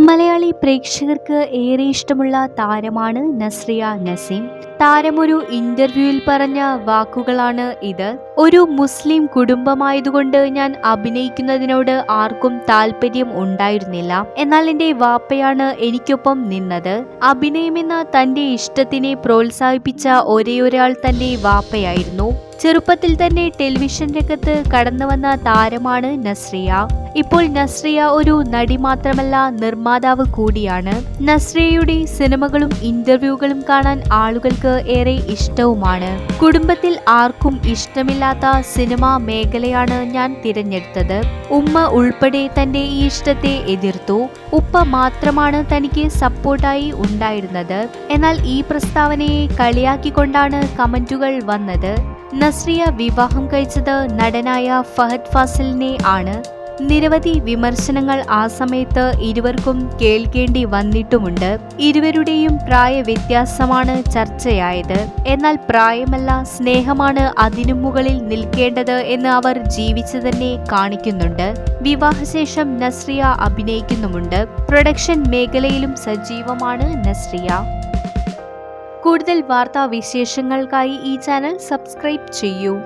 മലയാളി പ്രേക്ഷകർക്ക് ഏറെ ഇഷ്ടമുള്ള താരമാണ് നസ്രിയ നസീം. താരം ഒരു ഇന്റർവ്യൂവിൽ പറഞ്ഞ വാക്കുകളാണ് ഇത്. ഒരു മുസ്ലിം കുടുംബമായതുകൊണ്ട് ഞാൻ അഭിനയിക്കുന്നതിനോട് ആർക്കും താല്പര്യം ഉണ്ടായിരുന്നില്ല. എന്നാൽ എന്റെ വാപ്പയാണ് എനിക്കൊപ്പം നിന്നത്. അഭിനയമെന്ന തന്റെ ഇഷ്ടത്തിനെ പ്രോത്സാഹിപ്പിച്ച ഒരേയൊരാൾ തന്റെ വാപ്പയായിരുന്നു. ചെറുപ്പത്തിൽ തന്നെ ടെലിവിഷൻ രംഗത്ത് കടന്നുവന്ന താരമാണ് നസ്രിയ. ഇപ്പോൾ നസ്രിയ ഒരു നടി മാത്രമല്ല, നിർമ്മാതാവ് കൂടിയാണ്. നസ്രിയയുടെ സിനിമകളും ഇന്റർവ്യൂകളും കാണാൻ ആളുകൾക്ക് ഏറെ ഇഷ്ടവുമാണ്. കുടുംബത്തിൽ ആർക്കും ഇഷ്ടമില്ലാത്ത സിനിമാ മേഖലയാണ് ഞാൻ തിരഞ്ഞെടുത്തത്. ഉമ്മ ഉൾപ്പെടെ തന്റെ ഈ ഇഷ്ടത്തെ എതിർത്തു. ഉപ്പ മാത്രമാണ് തനിക്ക് സപ്പോർട്ടായി ഉണ്ടായിരുന്നത്. എന്നാൽ ഈ പ്രസ്താവനയെ കളിയാക്കിക്കൊണ്ടാണ് കമന്റുകൾ വന്നത്. നസ്രിയ വിവാഹം കഴിച്ചത് നടനായ ഫഹദ് ഫാസിലിനെ ആണ്. നിരവധി വിമർശനങ്ങൾ ആ സമയത്ത് ഇരുവർക്കും കേൾക്കേണ്ടി വന്നിട്ടുമുണ്ട്. ഇരുവരുടെയും പ്രായ വ്യത്യാസമാണ് ചർച്ചയായത്. എന്നാൽ പ്രായമല്ല, സ്നേഹമാണ് അതിനു മുകളിൽ നിൽക്കേണ്ടത് എന്ന് അവർ ജീവിച്ചു തന്നെ കാണിക്കുന്നുണ്ട്. വിവാഹശേഷം നസ്രിയ അഭിനയിക്കുന്നുമുണ്ട്. പ്രൊഡക്ഷൻ മേഖലയിലും സജീവമാണ് നസ്രിയ. കൂടുതൽ വാർത്താ വിശേഷങ്ങൾക്കായി ഈ ചാനൽ സബ്സ്ക്രൈബ് ചെയ്യൂ.